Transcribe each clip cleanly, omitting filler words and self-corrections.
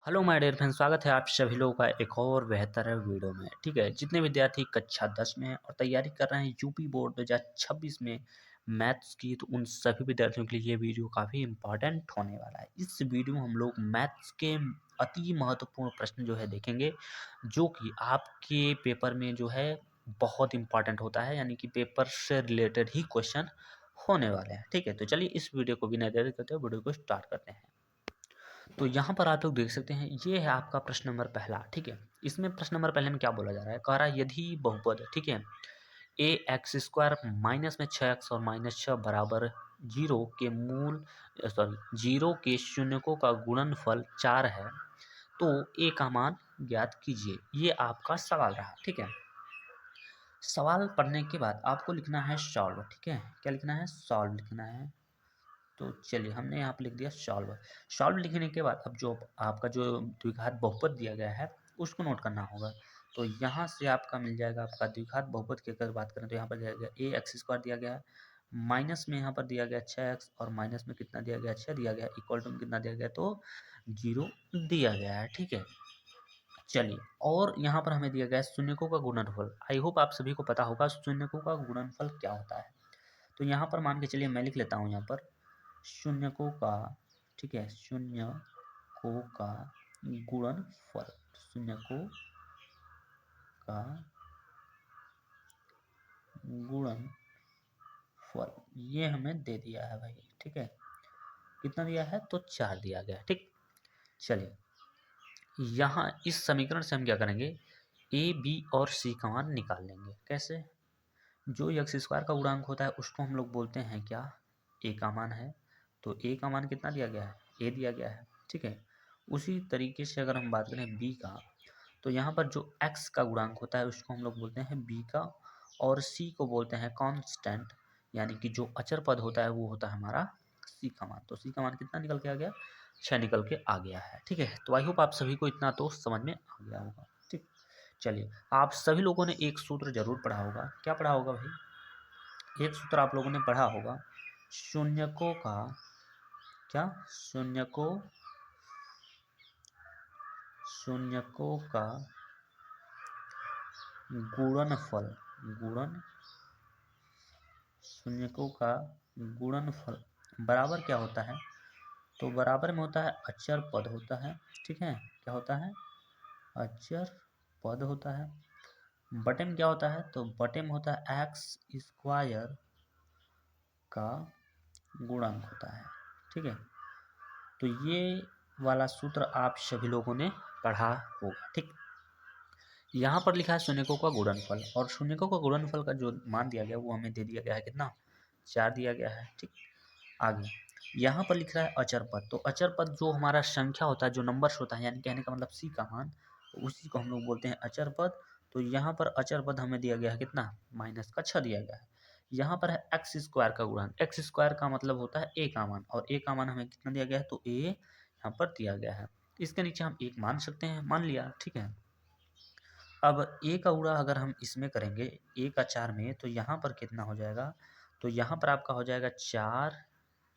Hello my dear friends, स्वागत है आप सभी लोगों का एक और बेहतर वीडियो में। ठीक है, जितने विद्यार्थी कक्षा 10 में हैं और तैयारी कर रहे हैं यूपी बोर्ड 2026 में मैथ्स की, तो उन सभी विद्यार्थियों के लिए ये वीडियो काफ़ी इंपॉर्टेंट होने वाला है। इस वीडियो में हम लोग मैथ्स के अति महत्वपूर्ण प्रश्न जो है देखेंगे, जो कि आपके पेपर में जो है बहुत इंपॉर्टेंट होता है, यानी कि पेपर से रिलेटेड ही क्वेश्चन होने वाले हैं। ठीक है, तो चलिए इस वीडियो को बिना देरी करते हुए वीडियो को स्टार्ट करते हैं। तो यहाँ पर आप लोग देख सकते हैं, ये है आपका प्रश्न नंबर पहला। ठीक है, इसमें प्रश्न नंबर पहले में क्या बोला जा रहा है, कह रहा है यदि बहुपद, ठीक है, ए एक्स स्क्वायर माइनस में 6x और -6 बराबर जीरो के मूल जीरो के शून्यकों का गुणनफल 4 है, तो ए का मान ज्ञात कीजिए। ये आपका सवाल रहा। ठीक है, सवाल पढ़ने के बाद आपको लिखना है सॉल्व। ठीक है, क्या लिखना है, सॉल्व लिखना है। तो चलिए हमने यहाँ पे लिख दिया सॉल्व। सॉल्व लिखने के बाद अब जो आपका जो द्विघात बहुपद दिया गया है उसको नोट करना होगा। तो यहाँ से आपका मिल जाएगा, आपका द्विघात बहुपद की अगर बात करें तो यहाँ पर दिया गया ए एक्स स्क्वायर दिया गया है, माइनस में यहाँ पर दिया गया 6x और माइनस में कितना दिया गया, 6 दिया गया, इक्वल टू में कितना दिया गया, तो 0 दिया गया है। ठीक है, चलिए, और यहाँ पर हमें दिया गया है शून्यकों का गुणनफल। आई होप आप सभी को पता होगा शून्यकों का गुणनफल क्या होता है। तो यहाँ पर मान के चलिए मैं लिख लेता हूँ यहाँ पर शून्यकों का, ठीक है, शून्यकों का गुणनफल, शून्यकों का गुणनफल ये हमें दे दिया है भाई। ठीक है, कितना दिया है, तो 4 दिया गया है। ठीक, चलिए यहाँ इस समीकरण से हम क्या करेंगे, ए बी और सी का मान निकाल लेंगे। कैसे, जो एक्स स्क्वायर का गुणांक होता है उसको हम लोग बोलते हैं क्या, ए का मान है। तो ए का मान कितना दिया गया है, ए दिया गया है। ठीक है, उसी तरीके से अगर हम बात करें बी का, तो यहाँ पर जो एक्स का गुणांक होता है उसको हम लोग बोलते हैं बी का, और सी को बोलते हैं कांस्टेंट, यानी कि जो अचर पद होता है वो होता है हमारा सी का मान। तो सी का मान कितना निकल के आ गया, 6 निकल के आ गया है। ठीक है, तो आई होप आप सभी को इतना तो समझ में आ गया होगा। ठीक, चलिए आप सभी लोगों ने एक सूत्र जरूर पढ़ा होगा। क्या पढ़ा होगा भाई, एक सूत्र आप लोगों ने पढ़ा होगा, शून्यकों का, क्या, शून्यकों का गुणनफल, शून्यकों का गुणनफल बराबर क्या होता है, तो बराबर में होता है अचर पद होता है। ठीक है, क्या होता है, अचर पद होता है। बटे में क्या होता है, तो बटे में होता है एक्स स्क्वायर का गुणांक होता है। ठीक है, तो ये वाला सूत्र आप सभी लोगों ने पढ़ा होगा। ठीक, यहाँ पर लिखा है शून्यकों का गुणनफल, और शून्यकों का गुणनफल का जो मान दिया गया वो हमें दे दिया गया है, कितना, 4 दिया गया है। ठीक, आगे यहाँ पर लिख रहा है अचर पद। तो अचर पद जो हमारा संख्या होता है, जो नंबर्स होता है, यानी कहने का मतलब सी का मान, तो उसी को हम लोग बोलते हैं अचर पद। तो यहाँ पर अचर पद हमें दिया गया है कितना, -6 दिया गया है। यहाँ पर है एक्स स्क्वायर का गुणांक, एक्स स्क्वायर का मतलब होता है ए का मान, और ए का मान हमें कितना दिया गया है, तो ए यहाँ पर दिया गया है। इसके नीचे हम एक मान सकते हैं, मान लिया। ठीक है, अब ए का गुणा अगर हम इसमें करेंगे, ए का 4 में, तो यहाँ पर कितना हो जाएगा, तो यहाँ पर आपका हो जाएगा 4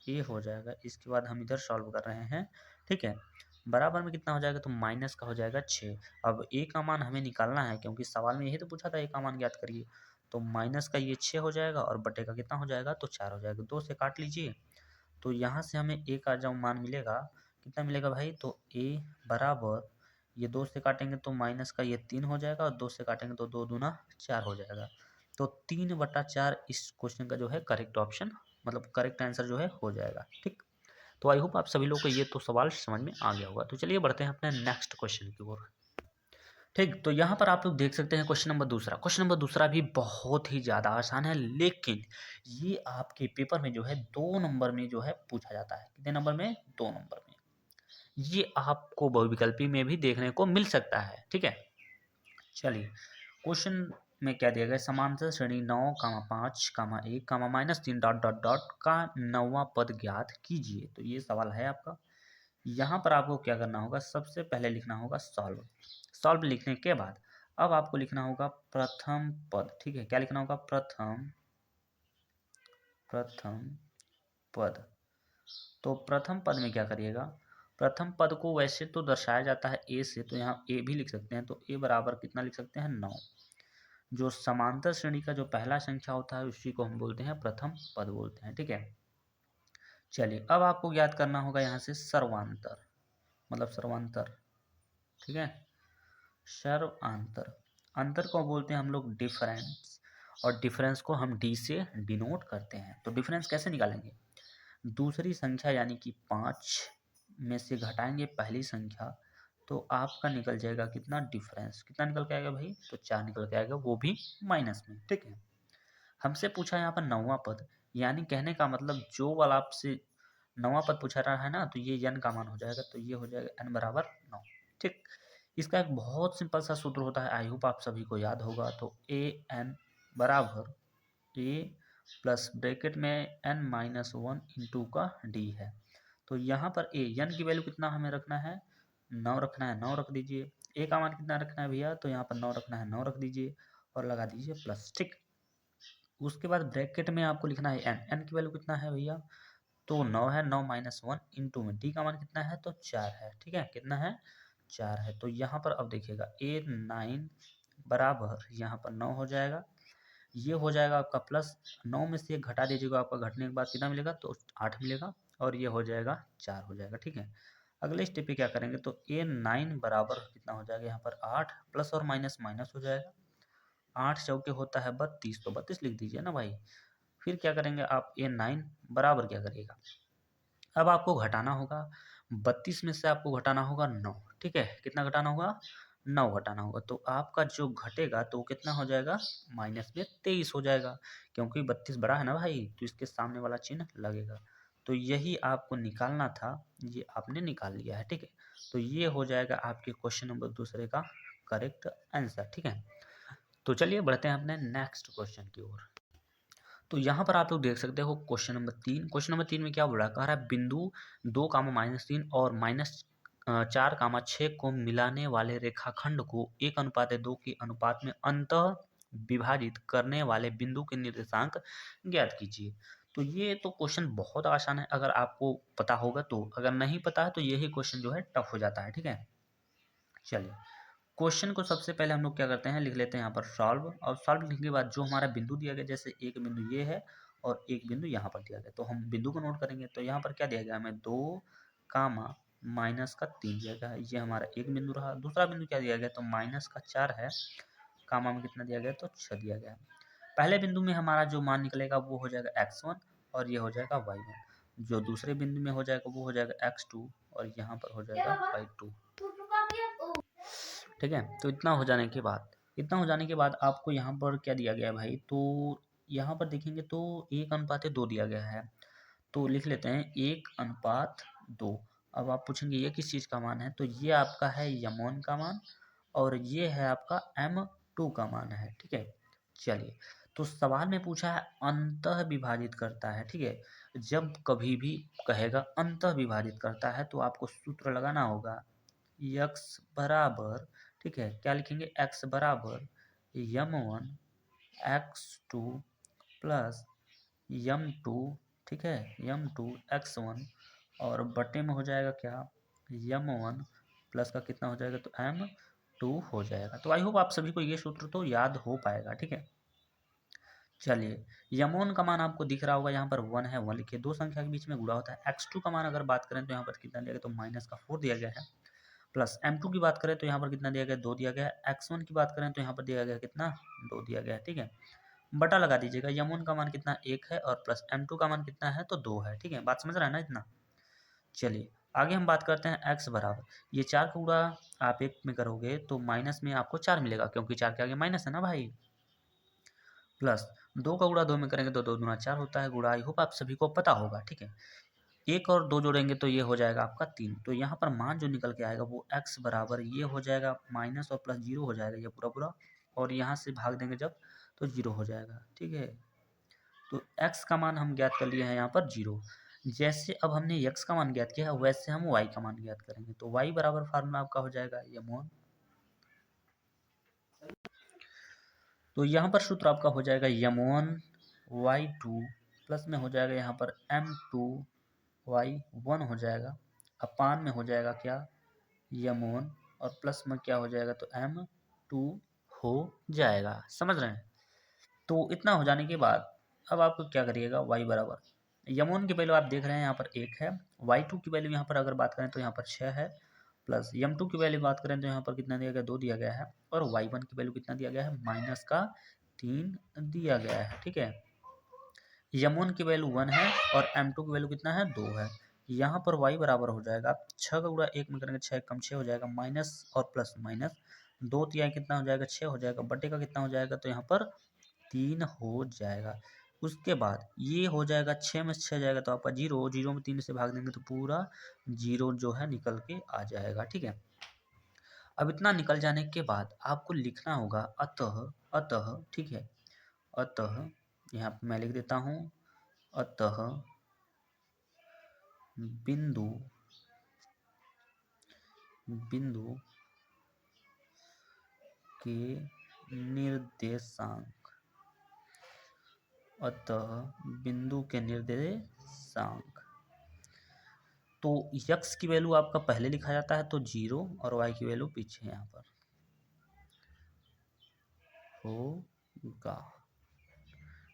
ए हो जाएगा। इसके बाद हम इधर सॉल्व कर रहे हैं। ठीक है, बराबर में कितना हो जाएगा, तो माइनस का हो जाएगा 6। अब ए का मान हमें निकालना है, क्योंकि सवाल में यही तो पूछा था ए का मान ज्ञात करिए। तो माइनस का ये 6 हो जाएगा, और बटे का कितना हो जाएगा, तो 4 हो जाएगा। 2 से काट लीजिए, तो यहाँ से हमें ए का जब मान मिलेगा, कितना मिलेगा भाई, तो ए बराबर, ये 2 से काटेंगे तो माइनस का ये 3 हो जाएगा, और 2 से काटेंगे तो 2 दूना 4 हो जाएगा। तो 3/4 इस क्वेश्चन का जो है करेक्ट ऑप्शन, मतलब करेक्ट आंसर जो है हो जाएगा। ठीक, तो आई होप आप सभी लोग को ये तो सवाल समझ में आ गया होगा। तो चलिए बढ़ते हैं अपने नेक्स्ट क्वेश्चन की ओर। ठीक, तो यहाँ पर आप लोग देख सकते हैं क्वेश्चन नंबर दूसरा। क्वेश्चन नंबर दूसरा भी बहुत ही ज़्यादा आसान है, लेकिन ये आपके पेपर में जो है 2 नंबर में जो है पूछा जाता है। कितने नंबर में, 2 नंबर में। ये आपको बहुविकल्पी में भी देखने को मिल सकता है। ठीक है, चलिए क्वेश्चन में क्या दिया गया, समांतर श्रेणी 9, 5, 1, -3 डॉट डॉट डॉट का 9वां पद ज्ञात कीजिए। तो ये सवाल है आपका। यहाँ पर आपको क्या करना होगा, सबसे पहले लिखना होगा सॉल्व। सॉल्व लिखने के बाद अब आपको लिखना होगा प्रथम पद। ठीक है, क्या लिखना होगा, प्रथम पद। तो प्रथम पद में क्या करिएगा, प्रथम पद को वैसे तो दर्शाया जाता है ए से, तो यहाँ ए भी लिख सकते हैं, तो ए बराबर कितना लिख सकते हैं 9। जो समांतर श्रेणी का जो पहला संख्या होता है उसी को हम बोलते हैं प्रथम पद बोलते हैं, ठीक है। चलिए अब आपको याद करना होगा यहाँ से सर्वांतर, मतलब सर्वांतर, ठीक है। सर्वांतर, अंतर को बोलते हैं हम लोग डिफरेंस, और डिफरेंस को हम डी से डिनोट करते हैं। तो डिफरेंस कैसे निकालेंगे, दूसरी संख्या यानी कि 5 में से घटाएंगे पहली संख्या, तो आपका निकल जाएगा कितना डिफरेंस, कितना निकल के आएगा भाई, तो 4 निकल के आएगा, वो भी माइनस में, ठीक है। हमसे पूछा यहाँ पर 9वां पद, यानी कहने का मतलब जो वाला आपसे 9वां पद पूछा रहा है ना, तो ये n का मान हो जाएगा, तो ये हो जाएगा n बराबर 9, ठीक। इसका एक बहुत सिंपल सा सूत्र होता है, आई होप आप सभी को याद होगा। तो ए एन बराबर ए प्लस ब्रैकेट में n माइनस 1 इंटू का डी है। तो यहाँ पर ए n की वैल्यू कितना हमें रखना है, 9 रखना है, 9 रख दीजिए। ए का मान कितना रखना है भैया, तो यहाँ पर 9 रखना है, 9 रख दीजिए और लगा दीजिए प्लस, ठीक। उसके बाद ब्रैकेट में आपको लिखना है n की वैल्यू कितना है भैया, तो 9 है, 9 माइनस 1 इंटू में डी का मान कितना है, तो 4 है, ठीक है। कितना है, 4 है। तो यहाँ पर अब देखिएगा ए 9 बराबर यहाँ पर 9 हो जाएगा, ये हो जाएगा आपका प्लस 9 में से घटा दीजिएगा, आपका घटने के बाद कितना मिलेगा, तो 8 मिलेगा, और ये हो जाएगा 4 हो जाएगा, ठीक है। अगले स्टेप पे क्या करेंगे, तो ए 9 बराबर कितना हो जाएगा, यहाँ पर 8 प्लस और माइनस माइनस हो जाएगा, 8 चौके होता है 32, तो 32 लिख दीजिए ना भाई। फिर क्या करेंगे आप, ए 9 बराबर क्या करिएगा, अब आपको घटाना होगा, 32 में से आपको घटाना होगा 9, ठीक है। कितना घटाना होगा, 9 घटाना होगा, तो आपका जो घटेगा तो कितना हो जाएगा, माइनस में 23 हो जाएगा, क्योंकि 32 बड़ा है ना भाई, तो इसके सामने वाला चिन्ह लगेगा। तो यही आपको निकालना था, ये आपने निकाल लिया है, ठीक है। तो ये हो जाएगा आपके क्वेश्चन नंबर दूसरे का करेक्ट आंसर, ठीक है। तो चलिए बढ़ते हैं अपने नेक्स्ट क्वेश्चन की ओर। तो यहाँ पर आप लोग देख सकते हो क्वेश्चन नंबर 3, क्वेश्चन नंबर 3 में क्या बोल रहा है, कह रहा है बिंदु 2 कामा माइनस 3 और माइनस 4 कामा 6 को मिलाने वाले रेखाखंड को 1:2 के अनुपात में अंतः विभाजित करने वाले बिंदु के निर्देशांक ज्ञात कीजिए। तो ये तो क्वेश्चन बहुत आसान है अगर आपको पता होगा तो, अगर नहीं पता है तो यही क्वेश्चन जो है टफ हो जाता है, ठीक है। चलिए क्वेश्चन को सबसे पहले हम लोग क्या करते हैं, लिख लेते हैं यहाँ पर सॉल्व, और सॉल्व लिखने के बाद जो हमारा बिंदु दिया गया, जैसे एक बिंदु ये है और एक बिंदु यहाँ पर दिया गया, तो हम बिंदु को नोट करेंगे। तो यहाँ पर क्या दिया गया हमें, 2 कामा माइनस का 3 दिया गया है, ये हमारा एक बिंदु रहा। दूसरा बिंदु क्या दिया गया, तो माइनस का 4 है, कामा में कितना दिया गया, तो 6 दिया गया। पहले बिंदु में हमारा जो मान निकलेगा वो हो जाएगा x1 और ये हो जाएगा y1, जो दूसरे बिंदु में हो जाएगा वो हो जाएगा x2 और यहाँ पर हो जाएगा y2, ठीक है। तो इतना हो जाने के बाद आपको यहाँ पर क्या दिया गया है भाई, तो यहाँ पर देखेंगे तो 1:2 दिया गया है, तो लिख लेते हैं 1:2। अब आप पूछेंगे ये किस चीज़ का मान है, तो ये आपका है m1 का मान और ये है आपका m2 का मान है, ठीक है। चलिए तो सवाल में पूछा है अंतः विभाजित करता है, ठीक है। जब कभी भी कहेगा अंतः विभाजित करता है तो आपको सूत्र लगाना होगा, x बराबर, ठीक है, क्या लिखेंगे, x बराबर m1 x2 प्लस m2, ठीक है, m2 x1 और बटे में हो जाएगा क्या, m1 प्लस का कितना हो जाएगा, तो m2 हो जाएगा। तो आई होप आप सभी को ये सूत्र तो याद हो पाएगा, ठीक है। चलिए यमोन का मान आपको दिख रहा होगा, यहाँ पर 1 है, 1 लिखिए, दो संख्या के बीच में गुणा होता है। x2 का मान अगर बात करें तो यहाँ पर कितना दिया गया, तो माइनस का 4 दिया गया है, प्लस m2 की बात करें तो यहाँ पर कितना दिया गया, 2 दिया गया है, x1 की बात करें तो यहाँ पर दिया गया कितना, 2 दिया गया है, ठीक है। बटा लगा दीजिएगा, यमोन का मान कितना 1 है और प्लस m2 का मान कितना है, तो 2 है, ठीक है। बात समझ रहा है ना इतना। चलिए आगे हम बात करते हैं x बराबर, ये 4 का गुणा आप 1 में करोगे तो माइनस में आपको 4 मिलेगा, क्योंकि 4 के आगे माइनस है ना भाई, प्लस 2 का गुणा 2 में करेंगे तो 2 दूना 4 होता है, गुणा आई होप आप सभी को पता होगा, ठीक है। 1 और 2 जोड़ेंगे तो ये हो जाएगा आपका 3, तो यहाँ पर मान जो निकल के आएगा वो x बराबर ये हो जाएगा माइनस और प्लस 0 हो जाएगा, ये पूरा पूरा, और यहाँ से भाग देंगे जब तो 0 हो जाएगा, ठीक है। तो x का मान हम ज्ञात कर लिए हैं यहाँ पर 0। जैसे अब हमने x का मान ज्ञात किया है वैसे हम y का मान ज्ञात करेंगे, तो y बराबर फार्मूला आपका हो जाएगा m1, तो यहाँ पर सूत्र आपका हो जाएगा m1 y2 प्लस में हो जाएगा यहाँ पर m2 y1 हो जाएगा, अपान में हो जाएगा क्या, m1, और प्लस में क्या हो जाएगा, तो m2 हो जाएगा। समझ रहे हैं। तो इतना हो जाने के बाद अब आपको क्या करिएगा, y बराबर m1 की वैल्यू आप देख रहे हैं यहाँ पर 1 है, y2 की वैल्यू यहाँ पर अगर बात करें तो यहाँ पर 6 है, प्लस m2 की वैल्यू बात करें तो यहाँ पर कितना दिया गया, 2 दिया गया है, और y1 की वैल्यू कितना दिया गया है, -3 दिया गया है। ठीक है, m1 की वैल्यू 1 है और m2 की वैल्यू कितना है, 2 है। यहाँ पर y बराबर हो जाएगा 6 का गुणा 1 में करेंगे 6 कम 6 हो जाएगा, माइनस और प्लस माइनस 2 तिहाई कितना हो जाएगा, 6 हो जाएगा, बटे का कितना हो जाएगा, तो यहाँ पर 3 हो जाएगा। उसके बाद ये हो जाएगा, 6 में 6 जाएगा तो आपका 0, 0 में 3 से भाग देंगे तो पूरा 0 जो है निकल के आ जाएगा। ठीक है, अब इतना निकल जाने के बाद आपको लिखना होगा अतः, अतः ठीक है, अतः यहाँ पे मैं लिख देता हूँ, अतः बिंदु बिंदु के निर्देशांक, अतः बिंदु के निर्देशांक, तो x की वैल्यू आपका पहले लिखा जाता है तो 0 और y की वैल्यू पीछे यहाँ पर होगा।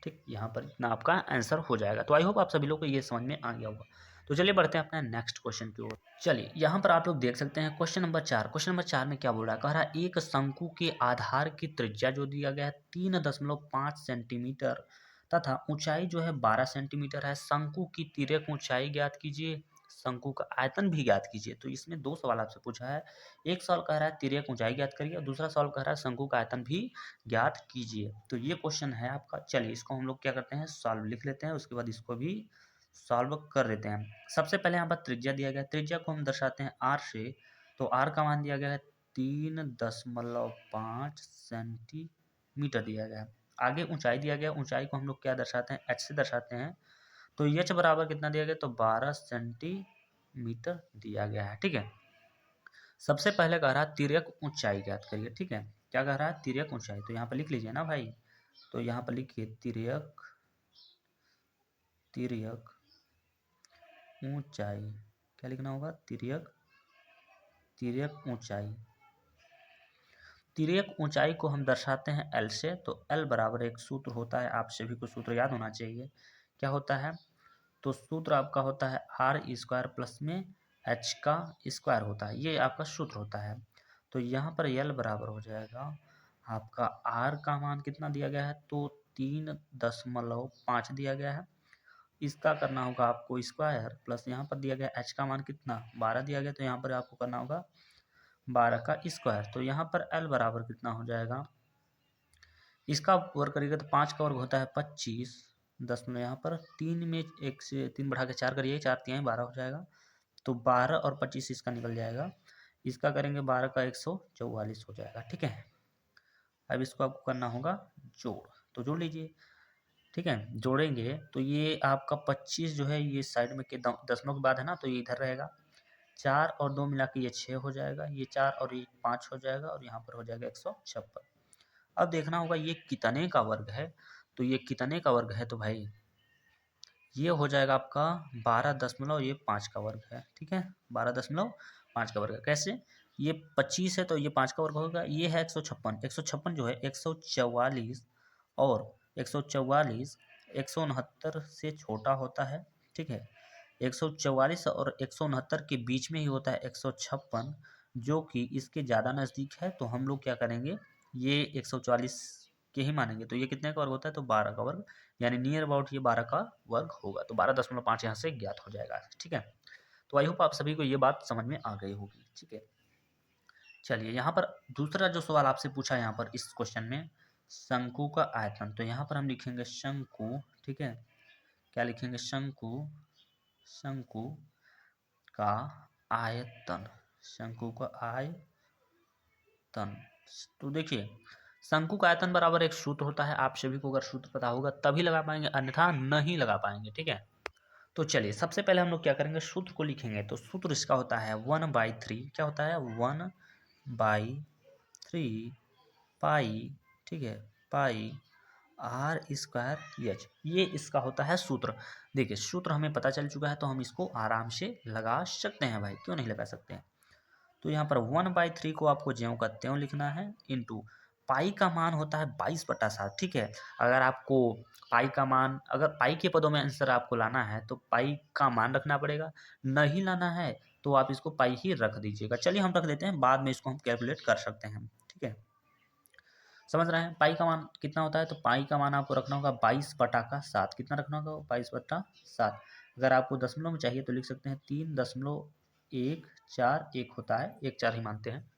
ठीक, यहाँ पर इतना आपका आंसर हो जाएगा। तो आई होप आप सभी लोग को ये समझ में आ गया होगा। तो चलिए बढ़ते हैं अपने नेक्स्ट क्वेश्चन की ओर। चलिए यहाँ पर आप लोग देख सकते हैं क्वेश्चन नंबर 4। क्वेश्चन नंबर 4 में क्या बोल रहा है, कह रहा है एक शंकु के आधार की त्रिज्या जो दिया गया है 3.5 सेंटीमीटर तथा ऊंचाई जो है 12 सेंटीमीटर है। शंकु की तिर्यक ऊंचाई ज्ञात कीजिए, शंकु का आयतन भी ज्ञात कीजिए। तो इसमें दो सवाल आपसे पूछा है, एक सवाल कह रहा है तिर्यक ऊंचाई ज्ञात करिए और दूसरा सवाल कह रहा है शंकु का आयतन भी ज्ञात कीजिए। तो ये क्वेश्चन है आपका। चलिए इसको हम लोग क्या करते हैं, सॉल्व लिख लेते हैं, उसके बाद इसको भी सॉल्व कर देते हैं। सबसे पहले यहाँ पर त्रिज्या दिया गया है, त्रिज्या को हम दर्शाते हैं r से। तो r का मान दिया गया है 3.5 सेंटीमीटर दिया गया है। आगे ऊंचाई दिया गया, ऊंचाई को हम लोग क्या दर्शाते हैं, h से दर्शाते हैं। तो h बराबर कितना दिया गया, तो 12 सेंटीमीटर दिया गया है। ठीक है, सबसे पहले कह रहा है तिर्यक ऊंचाई ज्ञात करिए। ठीक है, क्या कह रहा है, तिर्यक ऊंचाई। तो यहाँ पर लिख लीजिए ना भाई, तो यहाँ पर लिखिए तिर्यक, तिर्यक ऊंचाई। क्या लिखना होगा, तिर्यक, तिर्यक ऊंचाई। तिर्यक ऊंचाई को हम दर्शाते हैं L से। तो L बराबर एक सूत्र होता है, आप सभी को सूत्र याद होना चाहिए। क्या होता है, तो सूत्र आपका होता है r² प्लस में h का स्क्वायर होता है, ये आपका सूत्र होता है। तो यहाँ पर L बराबर हो जाएगा आपका r का मान कितना दिया गया है, तो 3.5 दिया गया है। इसका करना होगा आपको स्क्वायर, प्लस यहाँ पर दिया गया h का मान कितना 12 दिया गया, तो यहाँ पर आपको करना होगा 12 का स्क्वायर। तो यहाँ पर L बराबर कितना हो जाएगा, इसका वर्ग करिएगा तो 5 का वर्ग होता है 25, 10 में यहाँ पर 3 में 1 से 3 बढ़ा के 4 करिए, 4 3 12 हो जाएगा। तो 12 और 25 इसका निकल जाएगा, इसका करेंगे 12 का 144 हो जाएगा। ठीक है, अब इसको आपको करना होगा जोड़, तो जोड़ लीजिए। ठीक है, जोड़ेंगे तो ये आपका 25 जो है ये साइड में के दशमलव के बाद है ना, तो ये इधर रहेगा। 4 और 2 मिला के ये 6 हो जाएगा, ये 4 और ये 5 हो जाएगा, और यहाँ पर हो जाएगा 156। अब देखना होगा ये कितने का वर्ग है, तो ये कितने का वर्ग है, तो भाई ये हो जाएगा आपका 12.5 का वर्ग है। ठीक है, 12.5 का वर्ग है। कैसे, ये 25 है तो ये 5 का वर्ग होगा, ये है 156, 156 जो है 144 और 144 169 से छोटा होता है। ठीक है, 144 और 169 के बीच में ही होता है 156, जो कि इसके ज़्यादा नज़दीक है। तो हम लोग क्या करेंगे, ये 144 के ही मानेंगे। तो ये कितने का वर्ग होता है, तो 12 का वर्ग, यानी नियर अबाउट ये 12 का वर्ग होगा। तो 12.5 यहाँ से ज्ञात हो जाएगा। ठीक है, तो आई होप आप सभी को ये बात समझ में आ गई होगी। ठीक है, चलिए यहाँ पर दूसरा जो सवाल आपसे पूछा है यहाँ पर इस क्वेश्चन में, शंकु का आयतन। तो यहाँ पर हम लिखेंगे शंकु। ठीक है, क्या लिखेंगे, शंकु, शंकु का आयतन, शंकु का आयतन। तो देखिए शंकु का आयतन बराबर एक सूत्र होता है, आप सभी को अगर सूत्र पता होगा तभी लगा पाएंगे, अन्यथा नहीं लगा पाएंगे। ठीक है, तो चलिए सबसे पहले हम लोग क्या करेंगे, सूत्र को लिखेंगे। तो सूत्र इसका होता है 1/3, क्या होता है 1/3 पाई। ठीक है, पाई आर स्क्वायर एच, ये इसका होता है सूत्र। देखिए सूत्र हमें पता चल चुका है तो हम इसको आराम से लगा सकते हैं भाई, क्यों नहीं लगा सकते हैं। तो यहाँ पर 1/3 को आपको ज्यों का त्यों लिखना है, इंटू पाई का मान होता है 22/7, ठीक है। अगर आपको पाई का मान, अगर पाई के पदों में आंसर आपको लाना है तो पाई का मान रखना पड़ेगा, नहीं लाना है तो आप इसको पाई ही रख दीजिएगा। चलिए हम रख देते हैं, बाद में इसको हम कैलकुलेट कर सकते हैं, ठीक है। समझ रहे हैं पाई का मान कितना होता है, तो पाई का मान आपको रखना होगा 22/7। कितना रखना होगा, 22/7। अगर आपको दशमलव में चाहिए तो लिख सकते हैं 3.141 होता है, 1/4 ही मानते हैं,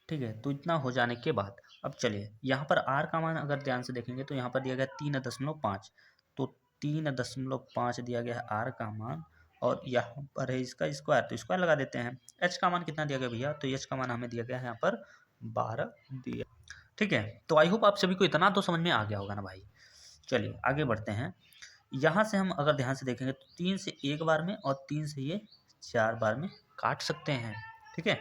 ठीक है। तो इतना हो जाने के बाद अब चलिए यहाँ पर आर का मान अगर ध्यान से देखेंगे तो यहाँ पर दिया गया 3.5, तो 3.5 दिया गया है आर का मान, और यहाँ पर है इसका स्क्वायर, तो स्क्वायर लगा देते हैं। एच का मान कितना दिया गया भैया, तो एच का मान हमें दिया गया है यहाँ पर 12 दिया, ठीक है। तो आई होप आप सभी को इतना तो समझ में आ गया होगा ना भाई। चलिए आगे बढ़ते हैं। यहाँ से हम अगर ध्यान से देखेंगे तो 3 से 1 बार में और 3 से ये 4 बार में काट सकते हैं, ठीक है,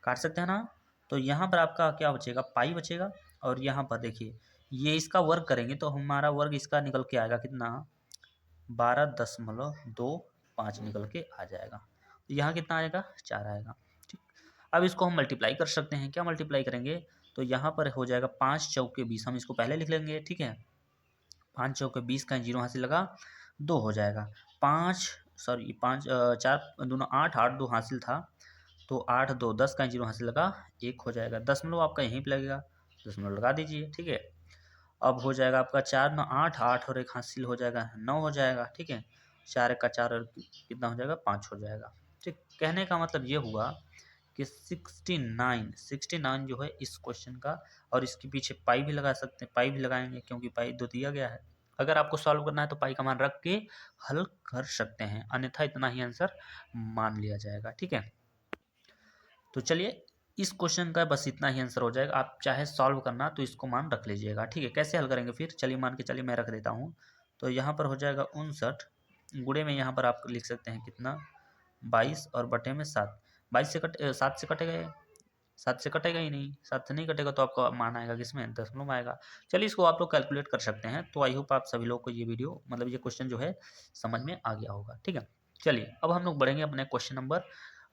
काट सकते हैं ना। तो यहाँ पर आपका क्या बचेगा, पाई बचेगा, और यहाँ पर देखिए ये इसका वर्ग करेंगे तो हमारा वर्ग इसका निकल के आएगा कितना, 12.25 निकल के आ जाएगा। तो यहाँ कितना आएगा, 4 आएगा, ठीक। अब इसको हम मल्टीप्लाई कर सकते हैं, क्या मल्टीप्लाई करेंगे, तो यहाँ पर हो जाएगा 5 चौके 20, हम इसको पहले लिख लेंगे, ठीक है। 5 चौके 20 का 0 हासिल लगा, 2 हो जाएगा। 4 दूना 8, 8 2 हासिल था, तो 8 2 10 का 0 हासिल लगा, 1 हो जाएगा। दशमलव आपका यहीं पे लगेगा, दशमलव लगा दीजिए, ठीक है। अब हो जाएगा आपका 4 9 8, 8 और 1 हासिल हो जाएगा, 9 हो जाएगा, ठीक है। 4 1 का 4 और कितना हो जाएगा, 5 हो जाएगा, ठीक। कहने का मतलब ये हुआ कि 69 जो है इस क्वेश्चन का, और इसके पीछे पाई भी लगा सकते हैं, पाई भी लगाएंगे क्योंकि पाई 2 दिया गया है। अगर आपको सॉल्व करना है तो पाई का मान रख के हल कर सकते हैं, अन्यथा इतना ही आंसर मान लिया जाएगा, ठीक है। तो चलिए इस क्वेश्चन का बस इतना ही आंसर हो जाएगा, आप चाहे सॉल्व करना तो इसको मान रख लीजिएगा, ठीक है। कैसे हल करेंगे फिर, चलिए मान के चलिए मैं रख देता हूँ। तो यहाँ पर हो जाएगा 59 गुणे में यहाँ पर आप लिख सकते हैं कितना, 22 और बटे में 7। 7 से कटेगा ये, 7 से कटेगा ही नहीं, 7 से नहीं कटेगा तो आपका मान आएगा किसमें, दशमलव में आएगा। चलिए इसको आप लोग कैलकुलेट कर सकते हैं। तो आई होप आप सभी लोग को ये वीडियो मतलब ये क्वेश्चन जो है समझ में आ गया होगा, ठीक है। चलिए अब हम लोग बढ़ेंगे अपने क्वेश्चन नंबर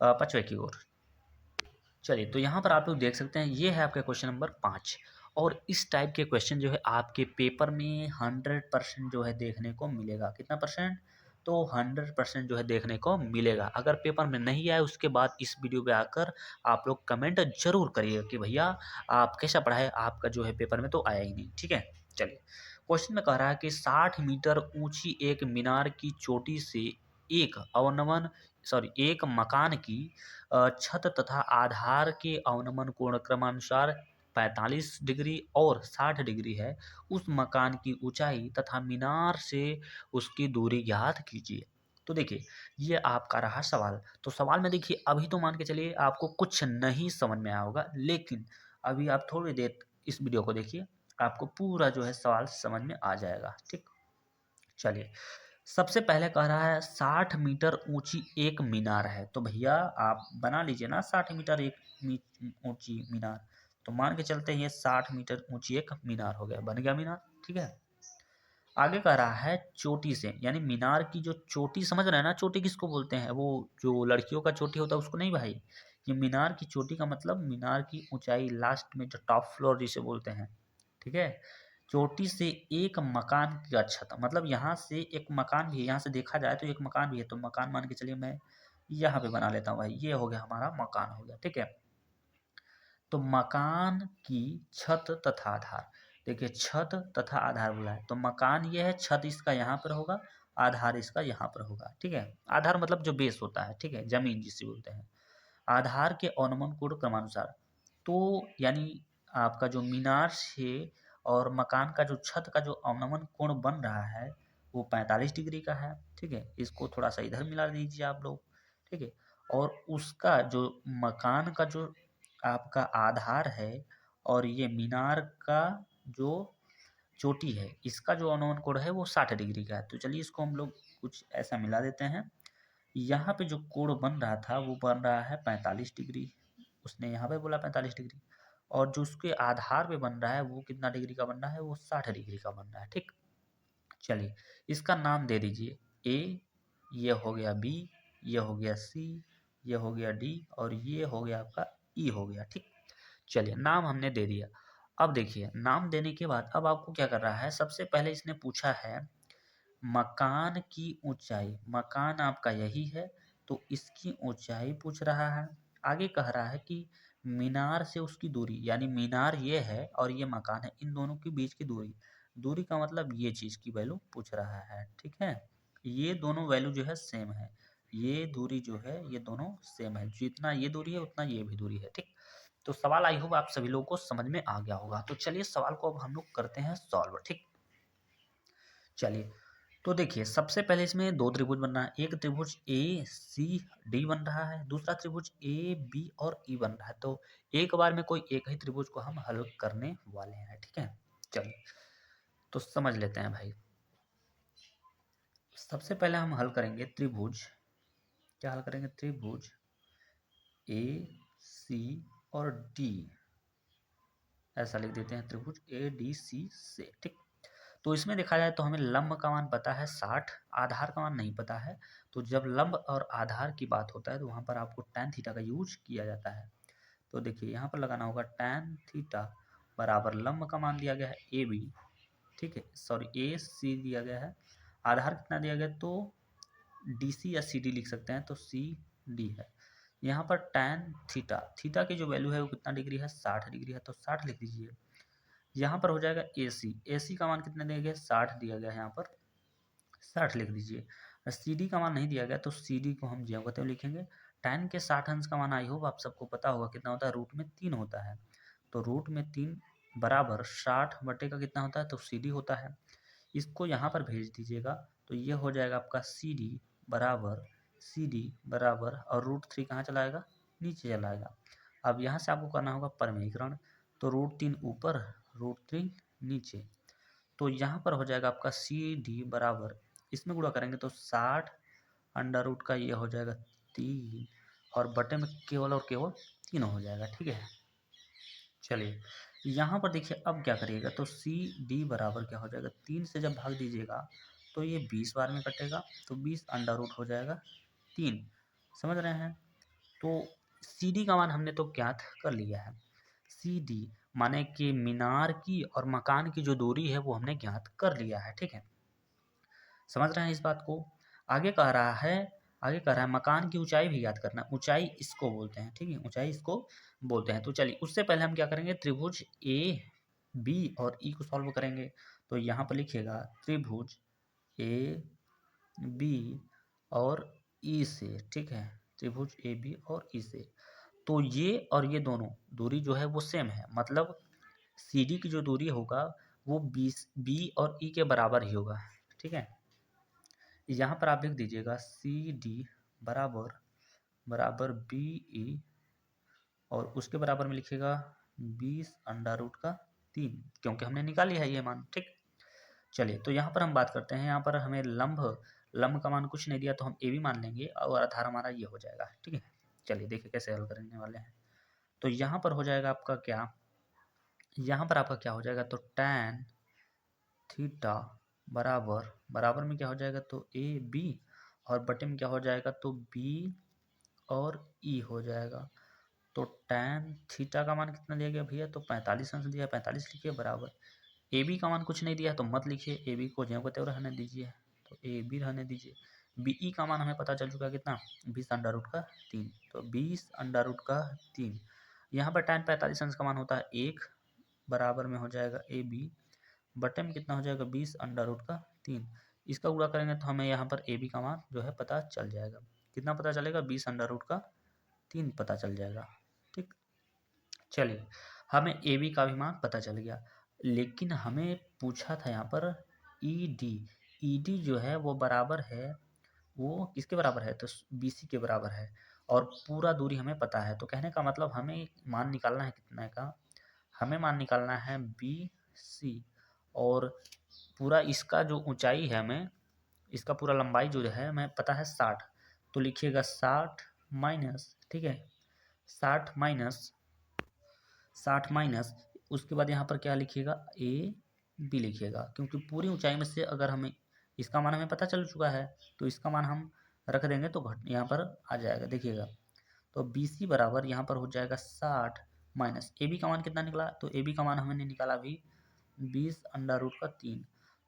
5वें की ओर। चलिए तो यहाँ पर आप लोग देख सकते हैं ये है आपका क्वेश्चन नंबर 5, और इस टाइप के क्वेश्चन जो है आपके पेपर में 100% जो है देखने को मिलेगा। कितना परसेंट, तो 100% जो है देखने को मिलेगा। अगर पेपर में नहीं आए उसके बाद इस वीडियो पे आकर आप लोग कमेंट जरूर करिएगा कि भैया आप कैसा पढ़ा है, आपका जो है पेपर में तो आया ही नहीं, ठीक है। चलिए क्वेश्चन में कह रहा है कि 60 मीटर ऊंची एक मीनार की चोटी से एक मकान की छत तथा आधार के अवनमन कोण क्रमानुसार 45 डिग्री और 60 डिग्री है। उस मकान की ऊंचाई तथा मीनार से उसकी दूरी ज्ञात कीजिए। तो देखिए ये आपका रहा सवाल। तो सवाल में देखिए अभी तो मान के चलिए आपको कुछ नहीं समझ में आया होगा, लेकिन अभी आप थोड़ी देर इस वीडियो को देखिए, आपको पूरा जो है सवाल समझ में आ जाएगा, ठीक। चलिए सबसे पहले कह रहा है 60 मीटर ऊंची एक मीनार है, तो भैया आप बना लीजिए ना 60 मीटर ऊंची मीनार। तो मान के चलते हैं ये 60 मीटर ऊंची एक मीनार हो गया, बन गया मीनार, ठीक है। आगे कह रहा है चोटी से, यानी मीनार की जो चोटी, समझ रहे हैं ना चोटी किसको बोलते हैं, वो जो लड़कियों का चोटी होता है उसको नहीं भाई। ये मीनार की चोटी का मतलब मीनार की ऊंचाई, लास्ट में जो टॉप फ्लोर जिसे बोलते हैं, ठीक है। चोटी से एक मकान की छत, मतलब यहाँ से एक मकान भी है, यहाँ से देखा जाए तो एक मकान भी है, तो मकान मान के चलिए मैं यहाँ पे बना लेता हूँ भाई, ये हो गया हमारा मकान हो गया, ठीक है। तो मकान की छत तथा आधार, देखिए छत तथा आधार बोला है, तो मकान ये है, छत इसका यहाँ पर होगा, आधार इसका यहाँ पर होगा, ठीक है। आधार मतलब जो बेस होता है, ठीक है, जमीन जिसे बोलते हैं। आधार के अवनमन कोण क्रमानुसार, तो यानी आपका जो मीनार से और मकान का जो छत का जो अवनमन कोण बन रहा है वो 45 डिग्री का है, ठीक है। इसको थोड़ा सा इधर मिला दीजिए आप लोग, ठीक है। और उसका जो मकान का जो आपका आधार है और ये मीनार का जो चोटी है, इसका जो अवनमन कोण है वो 60 डिग्री का है। तो चलिए इसको हम लोग कुछ ऐसा मिला देते हैं। यहाँ पे जो कोण बन रहा था वो बन रहा है 45 डिग्री, उसने यहाँ पे बोला 45 डिग्री, और जो उसके आधार पे बन रहा है वो कितना डिग्री का बन रहा है, वो 60 डिग्री का बन रहा है। ठीक, चलिए इसका नाम दे दीजिए ए, ये हो गया बी, ये हो गया सी, ये हो गया डी और ये हो गया आपका ई हो गया। ठीक, चलिए नाम हमने दे दिया। अब देखिए नाम देने के बाद अब आपको क्या कर रहा है, सबसे पहले इसने पूछा है मकान की ऊंचाई, मकान आपका यही है तो इसकी ऊंचाई पूछ रहा है। आगे कह रहा है कि मीनार से उसकी दूरी, यानी मीनार ये है और ये मकान है, इन दोनों के बीच की दूरी, दूरी का मतलब ये चीज़ की वैल्यू पूछ रहा है। ठीक है, ये दोनों वैल्यू जो है सेम है, ये दूरी जो है ये दोनों सेम है, जितना ये दूरी है उतना ये भी दूरी है। ठीक, तो सवाल आई होप आप सभी लोगों को समझ में आ गया होगा। तो चलिए सवाल को अब हम लोग करते हैं सॉल्व। ठीक, चलिए तो देखिए सबसे पहले इसमें दो त्रिभुज बन रहा है, एक त्रिभुज ए सी डी बन रहा है, दूसरा त्रिभुज ए बी और ई बन रहा है। तो एक बार में कोई एक ही त्रिभुज को हम हल करने वाले हैं। ठीक है, चलिए तो समझ लेते हैं भाई। सबसे पहले हम हल करेंगे त्रिभुज, क्या हल करेंगे, त्रिभुज ए सी और डी, ऐसा लिख देते हैं त्रिभुज ए डी सी से। ठीक, तो इसमें देखा जाए तो हमें लंब का मान पता है 60, आधार का मान नहीं पता है। तो जब लंब और आधार की बात होता है तो वहाँ पर आपको tan थीटा का यूज किया जाता है। तो देखिए यहाँ पर लगाना होगा tan थीटा बराबर लंब का मान दिया गया है ए बी, ठीक है, सॉरी ए सी दिया गया है, आधार कितना दिया गया तो डी सी या सी डी लिख सकते हैं, तो सी डी है। यहाँ पर tan थीटा, थीटा की जो वैल्यू है वो कितना डिग्री है, 60 डिग्री है, तो 60 लिख दीजिए। यहाँ पर हो जाएगा ए सी, ए सी का मान कितना दिया गया, 60 दिया गया है, यहाँ पर 60 लिख दीजिए। सी डी का मान नहीं दिया गया तो सी डी को हम ज्यों का त्यों लिखेंगे। tan के 60 अंश का मान आई होप आप सबको पता होगा कितना होता है, रूट में 3 होता है। तो रूट में 3 बराबर 60 बटे का कितना होता है, तो सी डी होता है। इसको यहाँ पर भेज दीजिएगा तो ये हो जाएगा आपका सी डी बराबर और रूट 3 कहाँ चला आएगा, नीचे चला आएगा। अब यहाँ से आपको करना होगा परमीकरण, तो रूट 3 ऊपर रूट 3 नीचे, तो यहाँ पर हो जाएगा आपका सी डी बराबर, इसमें गुणा करेंगे तो 60 अंडर रूट का ये हो जाएगा 3 और बटे में केवल और केवल 3 हो जाएगा। ठीक है, चलिए यहाँ पर देखिए अब क्या करिएगा, तो सी डी बराबर क्या हो जाएगा, 3 से जब भाग दीजिएगा तो ये 20 बार में कटेगा, तो 20 अंडर रूट हो जाएगा 3, समझ रहे हैं। तो सी डी का मान हमने तो ज्ञात कर लिया है, सी डी माने कि मीनार की और मकान की जो दूरी है वो हमने ज्ञात कर लिया है। ठीक है, समझ रहे हैं इस बात को। आगे कह रहा है, आगे कह रहा है मकान की ऊंचाई भी याद करना, ऊंचाई इसको बोलते हैं। ठीक है, ऊंचाई इसको बोलते हैं। तो चलिए उससे पहले हम क्या करेंगे, त्रिभुज ए बी और ई को सॉल्व करेंगे। तो यहाँ पर लिखिएगा त्रिभुज ए बी और ई से, ठीक है, त्रिभुज ए बी और ई से, तो ये और ये दोनों दूरी जो है वो सेम है, मतलब सी डी की जो दूरी होगा वो बी और ई के बराबर ही होगा। ठीक है, यहाँ पर आप लिख दीजिएगा सी डी बराबर बराबर बी ई और उसके बराबर में लिखिएगा 20 अंडर रूट का 3, क्योंकि हमने निकाल लिया है ये मान। ठीक, चलिए तो यहाँ पर हम बात करते हैं, यहाँ पर हमें लंब का मान कुछ नहीं दिया तो हम ए भी मान लेंगे और आधार हमारा ये हो जाएगा। ठीक है, चलिए देखिए कैसे हल करने वाले हैं। तो यहाँ पर हो जाएगा आपका क्या, यहाँ पर आपका क्या हो जाएगा, तो tan थीटा बराबर बराबर में क्या हो जाएगा, तो ए बी और बटे में क्या हो जाएगा, तो बी और ई हो जाएगा। तो tan थीटा का मान कितना दिया गया भैया, तो 45 अंश दिया, 45 लिखिए बराबर, ए बी का मान कुछ नहीं दिया तो मत लिखिए, ए बी को ज्यों का त्यों रहने दीजिए, तो ए बी रहने दीजिए। बी ई का मान हमें पता चल चुका है कितना, 20 अंडर रूट का 3, तो 20 अंडर रूट का 3। यहाँ पर tan 45 अंश का मान होता है 1 बराबर में हो जाएगा ए बी, बटे में कितना हो जाएगा 20 अंडर रूट का 3। इसका गुणा करेंगे तो हमें यहाँ पर ए बी का मान जो है पता चल जाएगा, कितना पता चलेगा, 20 अंडर रूट का 3 पता चल जाएगा। ठीक, चलिए हमें ए बी का भी मान पता चल गया, लेकिन हमें पूछा था यहाँ पर ई डी जो है वो बराबर है, वो किसके बराबर है, तो बी सी के बराबर है और पूरा दूरी हमें पता है। तो कहने का मतलब हमें मान निकालना है कितने का, हमें मान निकालना है बी सी और पूरा इसका जो ऊंचाई है हमें, इसका पूरा लंबाई जो है हमें पता है 60, तो लिखिएगा 60 माइनस, ठीक है, 60 माइनस 60 माइनस उसके बाद यहाँ पर क्या लिखिएगा, ए बी लिखिएगा, क्योंकि पूरी ऊंचाई में से अगर हमें इसका मान हमें पता चल चुका है तो इसका मान हम रख देंगे तो घट यहाँ पर आ जाएगा। देखिएगा तो बी सी बराबर यहाँ पर हो जाएगा 60 माइनस ए बी का मान कितना निकला, तो ए बी का मान हमने निकाला अभी 20√3।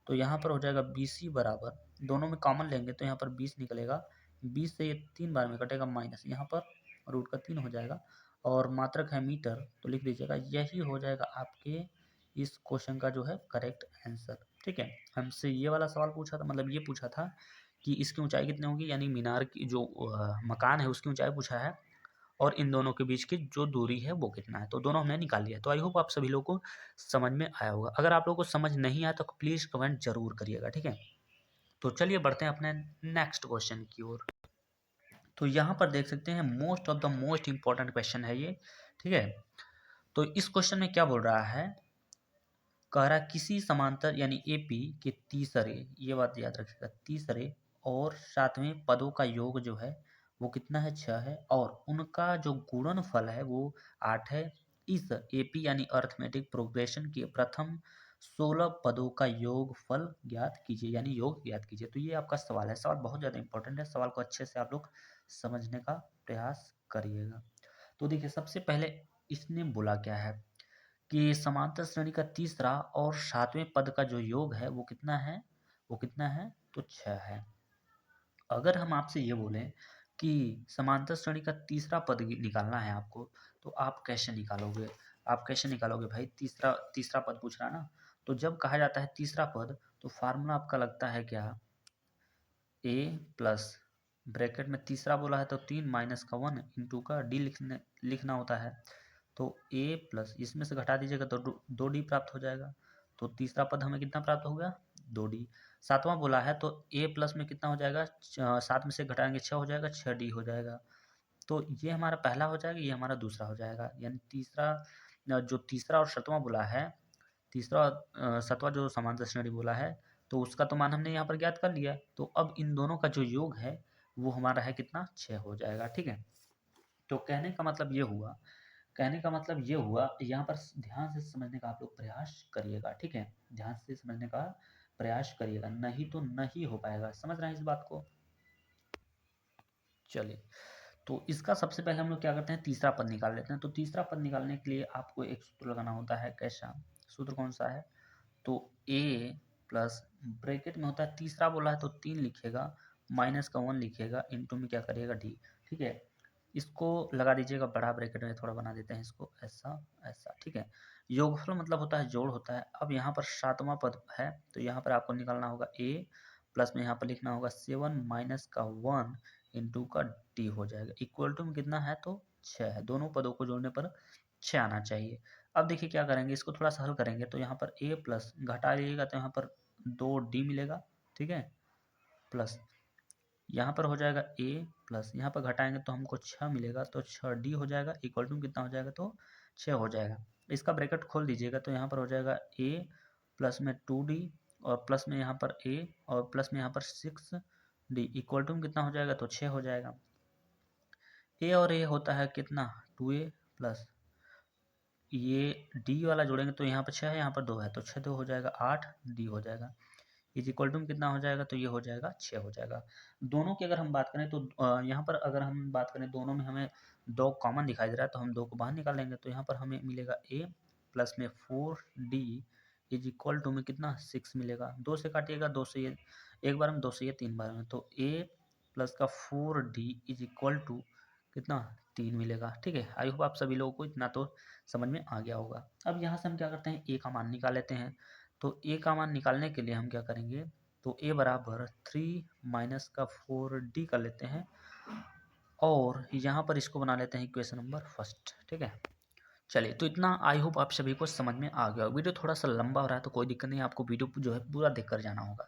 तो यहाँ पर हो जाएगा बी सी बराबर, दोनों में कॉमन लेंगे तो यहाँ पर 20 निकलेगा, 20 से ये 3 बार में कटेगा माइनस, यहाँ पर √3 हो जाएगा और मात्रक है मीटर, तो लिख दीजिएगा। यही हो जाएगा आपके इस क्वेश्चन का जो है करेक्ट आंसर। ठीक है, हमसे ये वाला सवाल पूछा था, मतलब ये पूछा था कि इसकी ऊंचाई कितनी होगी, यानी मीनार की जो मकान है उसकी ऊंचाई पूछा है और इन दोनों के बीच की जो दूरी है वो कितना है, तो दोनों हमने निकाल लिया। तो आई होप आप सभी लोगों को समझ में आया होगा। अगर आप लोगों को समझ नहीं आया तो प्लीज़ कमेंट जरूर करिएगा। ठीक है, तो चलिए बढ़ते हैं अपने नेक्स्ट क्वेश्चन की ओर। तो यहाँ पर देख सकते हैं most of the most important question है ये। ठीक है, तो इस क्वेश्चन में क्या बोल रहा है, कह रहा है किसी समांतर यानी एपी के तीसरे, ये बात याद रखिएगा, तीसरे और सातवें पदों का योग जो है वो कितना है, 6 है, और उनका जो गुणनफल है वो 8 है। इस एपी यानी अर्थमेटिक प्रोग्रेशन के प्रथम 16 पदों का योगफल ज्ञात कीजिए, यानी योग ज्ञात कीजिए। तो ये आपका सवाल है, सवाल बहुत ज़्यादा इंपॉर्टेंट है, सवाल को अच्छे से आप लोग समझने का प्रयास करिएगा। तो देखिए सबसे पहले इसने बोला क्या है कि समांतर श्रेणी का तीसरा और सातवें पद का जो योग है वो कितना है, वो कितना है, तो 6 है। अगर हम आपसे ये बोलें कि समांतर श्रेणी का तीसरा पद निकालना है आपको, तो आप कैसे निकालोगे, आप कैसे निकालोगे भाई, तीसरा तीसरा पद पूछ रहा है ना। तो जब कहा जाता है तीसरा पद तो फार्मूला आपका लगता है क्या, ए प्लस ब्रैकेट में तीसरा बोला है तो 3 माइनस का 1 इंटू का डी लिखना होता है। तो ए प्लस इसमें से घटा दीजिएगा तो 2d प्राप्त हो जाएगा। तो तीसरा पद हमें कितना प्राप्त हो गया, 2d। सातवां बोला है तो ए प्लस में कितना हो जाएगा, 7 में से घटाएंगे 6 हो जाएगा, 6d हो जाएगा। तो ये हमारा पहला हो जाएगा, ये हमारा दूसरा हो जाएगा, यानी तीसरा जो तीसरा और सतवां बोला है, तीसरा सतवां जो समांतर श्रेणी बोला है तो उसका तो मान हमने यहाँ पर ज्ञात कर लिया। तो अब इन दोनों का जो योग है वो हमारा है कितना, 6 हो जाएगा। ठीक है, तो कहने का मतलब ये हुआ, कहने का मतलब ये हुआ, यहाँ पर ध्यान से समझने का आप लोग प्रयास करिएगा। ठीक है, ध्यान से समझने का प्रयास करिएगा, नहीं तो नहीं हो पाएगा। समझ रहे हैं इस बात को। चलिए, तो इसका सबसे पहले हम लोग क्या करते हैं, तीसरा पद निकाल लेते हैं। तो तीसरा पद निकालने के लिए आपको एक सूत्र लगाना होता है। कैसा सूत्र, कौन सा है, तो ए प्लस ब्रैकेट में होता है, तीसरा बोला है तो 3 लिखेगा, माइनस का 1 लिखेगा, इंटू में क्या करिएगा, डी। ठीक है, इसको लगा दीजिएगा बड़ा ब्रैकेट में, थोड़ा बना देते हैं इसको, ऐसा ऐसा। ठीक है, योगफल मतलब होता है जोड़ होता है। अब यहाँ पर सातवां पद है तो यहाँ पर आपको निकालना होगा ए प्लस में यहाँ पर लिखना होगा 7 माइनस का 1 इंटू का डी हो जाएगा, इक्वल टू में कितना है, तो 6 है। दोनों पदों को जोड़ने पर 6 आना चाहिए। अब देखिए क्या करेंगे, इसको थोड़ा सा हल करेंगे तो यहाँ पर ए प्लस घटा लीजिएगा तो यहाँ पर 2d मिलेगा। ठीक है, प्लस यहाँ पर हो जाएगा ए प्लस, यहाँ पर घटाएंगे तो हमको 6 मिलेगा, तो 6d हो जाएगा, इक्वल टू कितना हो जाएगा, तो 6 हो जाएगा। इसका ब्रैकेट खोल दीजिएगा तो यहाँ पर हो जाएगा ए प्लस में 2d और प्लस में यहाँ पर ए और प्लस में यहाँ पर 6d, इक्वल टू कितना हो जाएगा, तो 6 हो जाएगा। ए और ए होता है कितना, 2a प्लस ये डी वाला जोड़ेंगे तो यहाँ पर 6 है, यहाँ पर 2 है, तो 6 2 हो जाएगा 8d हो जाएगा, इज इक्वल टू कितना हो जाएगा, तो ये हो जाएगा 6 हो जाएगा। दोनों की अगर हम बात करें तो यहाँ पर अगर हम बात करें दोनों में हमें 2 कॉमन दिखाई दे रहा है तो हम 2 को बाहर निकाल लेंगे तो यहाँ पर हमें मिलेगा a प्लस में 4d इज इक्वल टू में कितना, 6 मिलेगा। 2 से काटिएगा, 2 से ये एक बार में, 2 से ये 3 बार में, तो a प्लस का 4d इज इक्वल टू कितना, 3 मिलेगा। ठीक है, आई होप आप सभी लोगों को इतना तो समझ में आ गया होगा। अब यहाँ से हम क्या करते हैं, ए का मान निकाल लेते हैं। तो ए का मान निकालने के लिए हम क्या करेंगे, तो ए बराबर 3 माइनस का 4d कर लेते हैं और यहाँ पर इसको बना लेते हैं इक्वेशन नंबर फर्स्ट। ठीक है, चलिए, तो इतना आई होप आप सभी को समझ में आ गया। वीडियो थोड़ा सा लंबा हो रहा है तो कोई दिक्कत नहीं, आपको वीडियो जो है पूरा देख कर जाना होगा।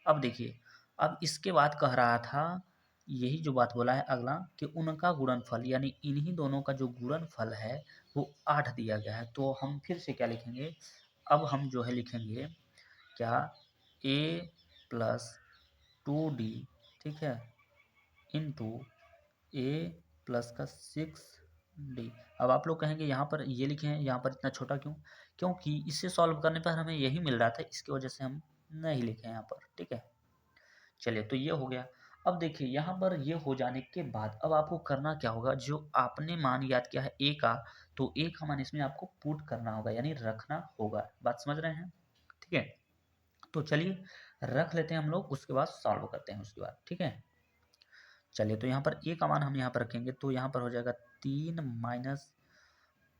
अब देखिए, अब इसके बाद कह रहा था, यही जो बात बोला है अगला, कि उनका गुणनफल यानी इन्हीं दोनों का जो गुणनफल है वो 8 दिया गया है। तो हम फिर से क्या लिखेंगे, अब हम जो है लिखेंगे क्या, ए प्लस 2d, ठीक है, इंटू ए प्लस का 6 डी। अब आप लोग कहेंगे यहाँ पर ये लिखे हैं, यहाँ पर इतना छोटा क्यों? क्योंकि इसे सॉल्व करने पर हमें यही मिल रहा था, इसकी वजह से हम नहीं लिखे हैं यहाँ पर, ठीक है। चलिए, तो ये हो गया। अब देखिए यहाँ पर ये हो जाने के बाद अब आपको करना क्या होगा, जो आपने मान याद किया है ए का, तो ए का मान इसमें आपको पुट करना होगा, यानी रखना होगा। बात समझ रहे हैं? ठीक है, तो चलिए रख लेते हैं हम लोग, उसके बाद सॉल्व करते हैं उसके बाद, ठीक है। चलिए, तो यहाँ पर ए का मान हम यहाँ पर रखेंगे, तो यहाँ पर हो जाएगा 3 माइनस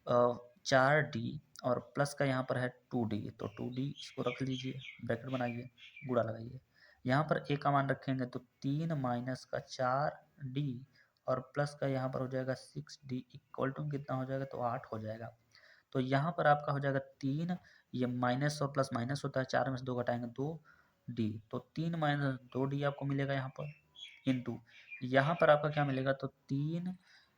4d, और प्लस का यहाँ पर है 2d, तो 2d इसको रख लीजिए, ब्रैकेट बनाइए, गुणा लगाइए। यहाँ पर ए का मान रखेंगे तो 3 माइनस का 4d, और प्लस का यहाँ पर हो जाएगा 6d, इक्वल टू कितना हो जाएगा, तो 8 हो जाएगा। तो यहाँ पर आपका हो जाएगा 3, ये माइनस और प्लस माइनस होता है, 4 में से 2 घटाएंगे 2d, तो 3 माइनस 2d आपको मिलेगा यहाँ पर, इंटू यहाँ पर आपका क्या मिलेगा, तो 3,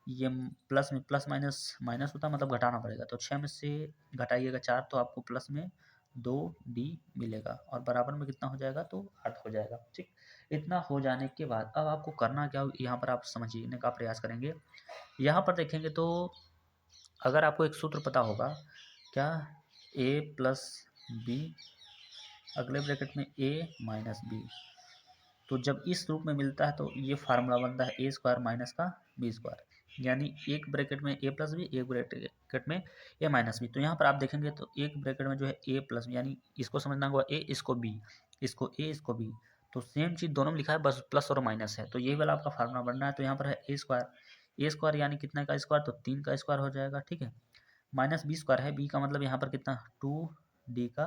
ये प्लस में प्लस माइनस माइनस होता है, मतलब घटाना पड़ेगा, तो 6 में से घटाइएगा 4, तो आपको प्लस में 2d मिलेगा, और बराबर में कितना हो जाएगा, तो 8 हो जाएगा। ठीक, इतना हो जाने के बाद अब आपको करना क्या हो, यहाँ पर आप समझने का प्रयास करेंगे। यहाँ पर देखेंगे तो अगर आपको एक सूत्र पता होगा क्या, a प्लस बी, अगले ब्रैकेट में a माइनस बी, तो जब इस रूप में मिलता है तो ये फार्मूला बनता है ए स्क्वायर माइनस का बी स्क्वायर, यानी एक ब्रैकेट में ए प्लस बी, एक ब्रैकेट में ए माइनस बी। तो यहाँ पर आप देखेंगे तो एक ब्रैकेट में जो है ए प्लस बी, यानी इसको समझना होगा ए, इसको बी, इसको ए, इसको बी, तो सेम चीज़ दोनों में लिखा है, बस प्लस और माइनस है, तो यही वाला आपका फार्मूला बनना है। तो यहाँ पर है ए स्क्वायर यानी कितना का स्क्वायर, तो 3 का स्क्वायर हो जाएगा, ठीक है, माइनस बी स्क्वायर है, बी का मतलब यहाँ पर कितना 2d का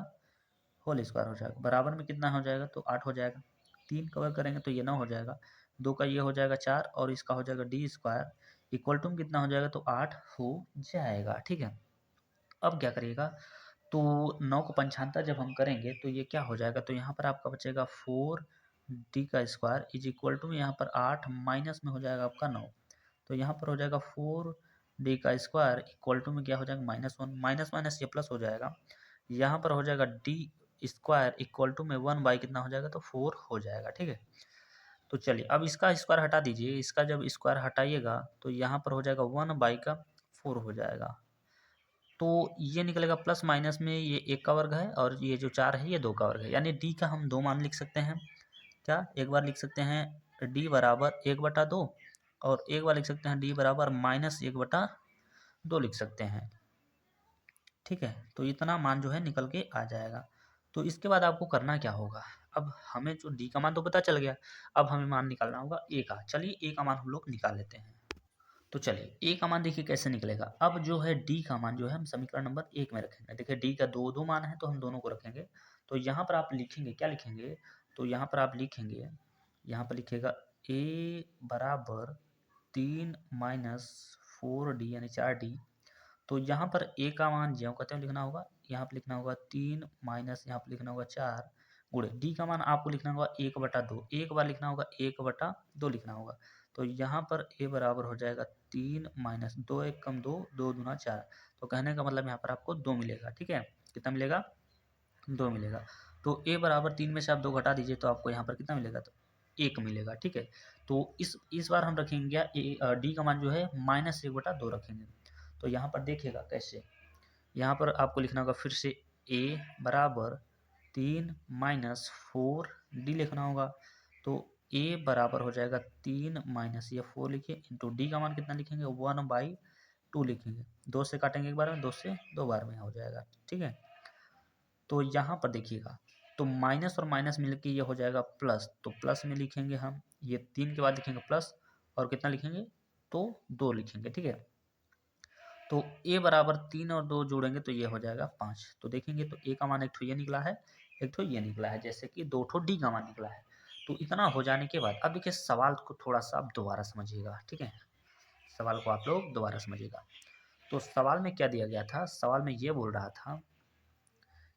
होल स्क्वायर हो जाएगा, बराबर में कितना हो जाएगा, तो 8 हो जाएगा। 3 कवर करेंगे तो ये 9 हो जाएगा, 2 का ये हो जाएगा 4, और इसका हो जाएगा डी स्क्वायर, इक्वल टू कितना हो जाएगा, तो 8 हो जाएगा, ठीक है। अब क्या करिएगा, तो 9 को पंचांतर जब हम करेंगे तो ये क्या हो जाएगा, तो यहाँ पर आपका बचेगा 4d का स्क्वायर इज इक्वल टू यहाँ पर 8 माइनस में हो जाएगा आपका 9, तो यहाँ पर हो जाएगा 4d का स्क्वायर इक्वल टू में क्या हो जाएगा, -1, माइनस माइनस ये प्लस हो जाएगा, यहाँ पर हो जाएगा डी स्क्वायर इक्वल टू में 1 बाई कितना हो जाएगा, तो 4 हो जाएगा, ठीक है। तो चलिए अब इसका स्क्वायर हटा दीजिए, इसका जब स्क्वायर हटाइएगा तो यहाँ पर हो जाएगा 1 बाई का 4 हो जाएगा, तो ये निकलेगा प्लस माइनस में ये 1 का वर्ग है, और ये जो 4 है ये 2 का वर्ग है, यानी डी का हम 2 मान लिख सकते हैं। क्या, एक बार लिख सकते हैं डी बराबर 1/2, और एक बार लिख सकते हैं डी बराबर -1/2 लिख सकते हैं, ठीक है। तो इतना मान जो है निकल के आ जाएगा। तो इसके बाद आपको करना क्या होगा, अब हमें जो डी का मान तो पता चल गया, अब हमें मान निकालना होगा ए का। चलिए ए का मान हम लोग निकाल लेते हैं। तो चलिए ए का मान देखिए कैसे निकलेगा। अब जो है डी का मान जो है हम समीकरण नंबर 1 में रखेंगे। देखिए डी का दो दो मान है तो हम दोनों को रखेंगे। तो यहाँ पर आप लिखेंगे, क्या लिखेंगे, तो यहाँ पर आप लिखेंगे, यहाँ पर लिखेगा ए बराबर 3 माइनस 4d यानी 4d। तो यहाँ पर ए का मान ज्यों कहते हैं लिखना होगा, यहाँ पर लिखना होगा 3 माइनस यहाँ पर लिखना होगा 4 गुणे डी का मान आपको लिखना होगा 1/2, एक बार लिखना होगा 1/2 लिखना होगा। तो यहाँ पर ए बराबर हो जाएगा 3 माइनस 2 1 कम 2, 2 दूना 4, तो कहने का मतलब यहाँ पर आपको 2 मिलेगा, ठीक है। कितना मिलेगा, 2 मिलेगा। तो ए बराबर 3 में से आप 2 घटा दीजिए तो आपको यहाँ पर कितना मिलेगा, तो 1 मिलेगा, ठीक है। तो इस बार हम रखेंगे डी का मान जो है -1/2 रखेंगे। तो यहाँ पर देखिएगा कैसे, यहाँ पर आपको लिखना होगा फिर से ए बराबर 3 माइनस 4d लिखना होगा। तो ए बराबर हो जाएगा 3 माइनस ये 4 लिखिए, इंटू डी का मान कितना लिखेंगे 1/2 लिखेंगे, 2 से काटेंगे एक बार में, 2 से 2 बार में हो जाएगा, ठीक है। तो यहाँ पर देखिएगा, तो माइनस और माइनस मिलकर ये हो जाएगा प्लस, तो प्लस में लिखेंगे हम, ये 3 के बाद लिखेंगे प्लस, और कितना लिखेंगे, तो 2 लिखेंगे, ठीक है। तो ए बराबर 3 और 2 जोड़ेंगे तो ये हो जाएगा 5। तो देखेंगे तो ए का मान एक ठो ये निकला है, एक ठो ये निकला है, जैसे कि 2 ठो डी का मान निकला है। तो इतना हो जाने के बाद अब देखिए सवाल को थोड़ा सा आप दोबारा समझिएगा, ठीक है। सवाल को आप लोग दोबारा समझिएगा। तो सवाल में क्या दिया गया था, सवाल में ये बोल रहा था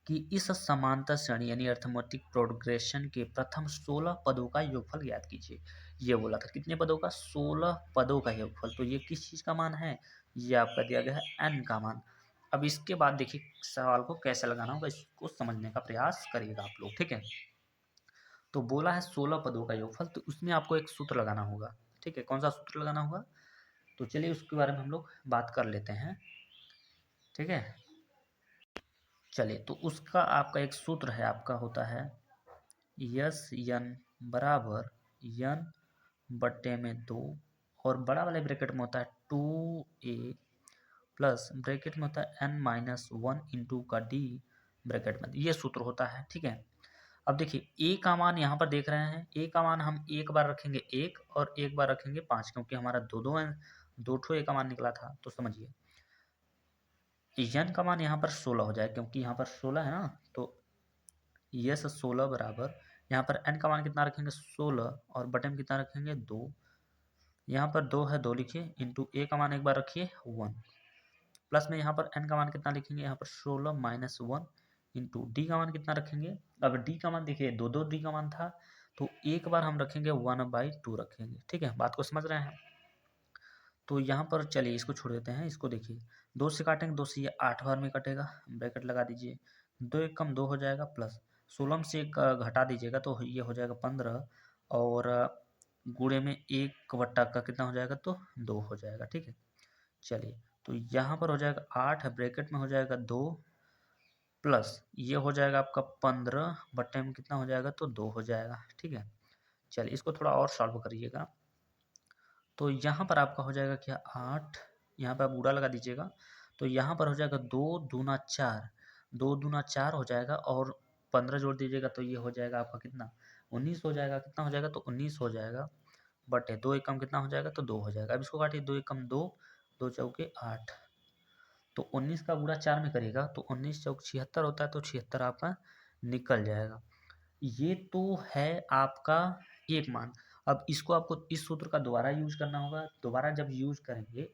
कि इस समांतर श्रेणी यानी अर्थमेटिक प्रोग्रेशन के प्रथम 16 पदों का योगफल ज्ञात कीजिए। ये बोला था कितने पदों का, 16 पदों का योगफल। तो ये किस चीज़ का मान है, ये आपका दिया गया है n का मान। अब इसके बाद देखिए सवाल को कैसे लगाना होगा, इसको समझने का प्रयास करिएगा आप लोग, ठीक है। तो बोला है 16 पदों का योगफल, तो उसमें आपको एक सूत्र लगाना होगा, ठीक है। कौन सा सूत्र लगाना होगा, तो चलिए उसके बारे में हम लोग बात कर लेते हैं, ठीक है। चलिए, तो उसका आपका एक सूत्र है, आपका होता है यस एन बराबर एन बट्टे में 2, और बड़ा वाले ब्रैकेट में होता है 2a प्लस ब्रैकेट में होता है n माइनस 1 इंटू का d ब्रैकेट में, ये सूत्र होता है, ठीक है। अब देखिए a का मान यहाँ पर देख रहे हैं, a का मान हम एक बार रखेंगे 1 और एक बार रखेंगे 5, क्योंकि हमारा दो ठो a का मान निकला था। तो समझिए n का मान यहाँ पर 16 हो जाए, क्योंकि यहाँ पर 16 है ना, तो यस 16 बराबर यहाँ पर n का मान कितना रखेंगे 16 और बटे में कितना रखेंगे 2, यहाँ पर 2 है 2 लिखिए, इंटू a का मान एक बार रखिए 1, प्लस में यहाँ पर n का मान कितना लिखेंगे, यहाँ पर 16 माइनस 1 इंटू डी का मान कितना रखेंगे। अब डी का मान देखिए दो डी का मान था, तो एक बार हम रखेंगे 1/2 रखेंगे, ठीक है, बात को समझ रहे हैं। तो यहाँ पर चलिए इसको छोड़ देते हैं, इसको देखिए 2 से काटेंगे, 2 से ये 8 बार में कटेगा, ब्रैकेट लगा दीजिए, 2 एक कम 2 हो जाएगा, प्लस 16 से एक घटा दीजिएगा तो ये हो जाएगा 15, और गुणे में 1/का कितना हो जाएगा, तो 2 हो जाएगा, ठीक है। चलिए, तो यहाँ पर हो जाएगा 8, ब्रैकेट में हो जाएगा 2, प्लस ये हो जाएगा आपका 15 बट्टे में कितना हो जाएगा, तो 2 हो जाएगा, ठीक है। चलिए इसको थोड़ा और सॉल्व करिएगा, तो यहाँ पर आपका हो जाएगा क्या 8, यहाँ पर आप बूढ़ा लगा दीजिएगा, तो यहाँ पर हो जाएगा 2 दूना 4, 2 दूना 4 हो जाएगा, और 15 जोड़ दीजिएगा तो ये हो जाएगा आपका कितना 19 हो जाएगा, कितना हो जाएगा, तो 19 हो जाएगा, बटे 2 एकम कितना हो जाएगा, तो 2 हो जाएगा। अब इसको काटिए, 2 एकम 2, 2 चौके 8, तो 19 का गुणा 4 में करिएगा तो 19 चौक 76 होता है, तो 76 आपका निकल जाएगा। ये तो है आपका एक मान। अब इसको आपको इस सूत्र का दोबारा यूज करना होगा, दोबारा जब यूज करेंगे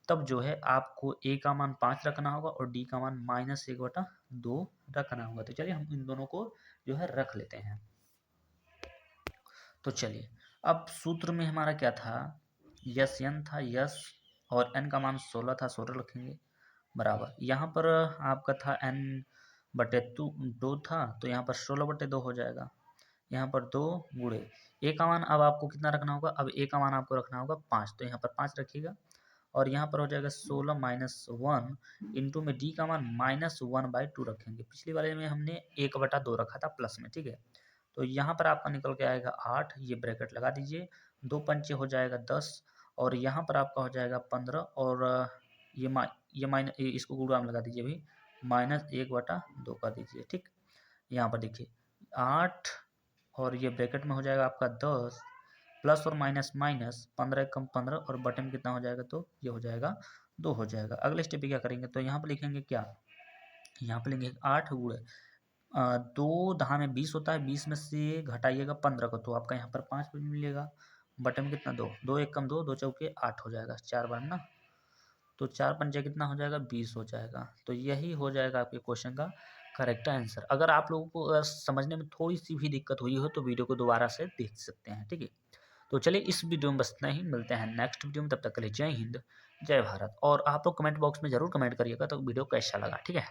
तब जो है आपको a का मान 5 रखना होगा और d का मान -1/2 रखना होगा। तो चलिए हम इन दोनों को जो है रख लेते हैं। तो चलिए, अब सूत्र में हमारा क्या था, यस n था, यस और n का मान 16 था, 16 रखेंगे, बराबर यहाँ पर आपका था n/2 था, तो यहाँ पर 16/2 हो जाएगा, यहाँ पर 2 गुणे a का मान अब आपको कितना रखना होगा, अब a का मान आपको रखना होगा 5, तो यहाँ पर 5 रखिएगा, और यहाँ पर हो जाएगा 16 माइनस 1 इंटू में d का मान -1/2 रखेंगे। पिछली वाले में हमने 1/2 रखा था प्लस में, ठीक है। तो यहाँ पर आपका निकल के आएगा 8, ये ब्रैकेट लगा दीजिए, 2 पंचे हो जाएगा 10, और यहाँ पर आपका हो जाएगा 15, और ये माइनस इसको गुणा में लगा दीजिए भी, -1/2 कर दीजिए, ठीक। यहाँ पर देखिए 8 और ये ब्रैकेट में हो जाएगा आपका 10, प्लस और माइनस माइनस, 15 एकम 15, और बटन में कितना हो जाएगा, तो ये हो जाएगा 2 हो जाएगा। अगले स्टेप पे क्या करेंगे, तो यहाँ पर लिखेंगे क्या, यहाँ पर लिखेंगे 8 गुणे 2 दहा में 20 होता है, 20 में से घटाइएगा 15 को, तो आपका यहाँ पर 5 मिलेगा, बटन में कितना 2, 2 एकम 2, 2 चौके 8 हो जाएगा, 4 बार ना, तो 4 पंजे कितना हो जाएगा 20 हो जाएगा। तो यही हो जाएगा आपके क्वेश्चन का करेक्ट आंसर। अगर आप लोगों को समझने में थोड़ी सी भी दिक्कत हुई हो तो वीडियो को दोबारा से देख सकते हैं, ठीक है। तो चलिए इस वीडियो में बस इतना ही, मिलते हैं नेक्स्ट वीडियो में, तब तक के लिए जय हिंद जय भारत। और आप लोग कमेंट बॉक्स में जरूर कमेंट करिएगा तो वीडियो कैसा लगा, ठीक है।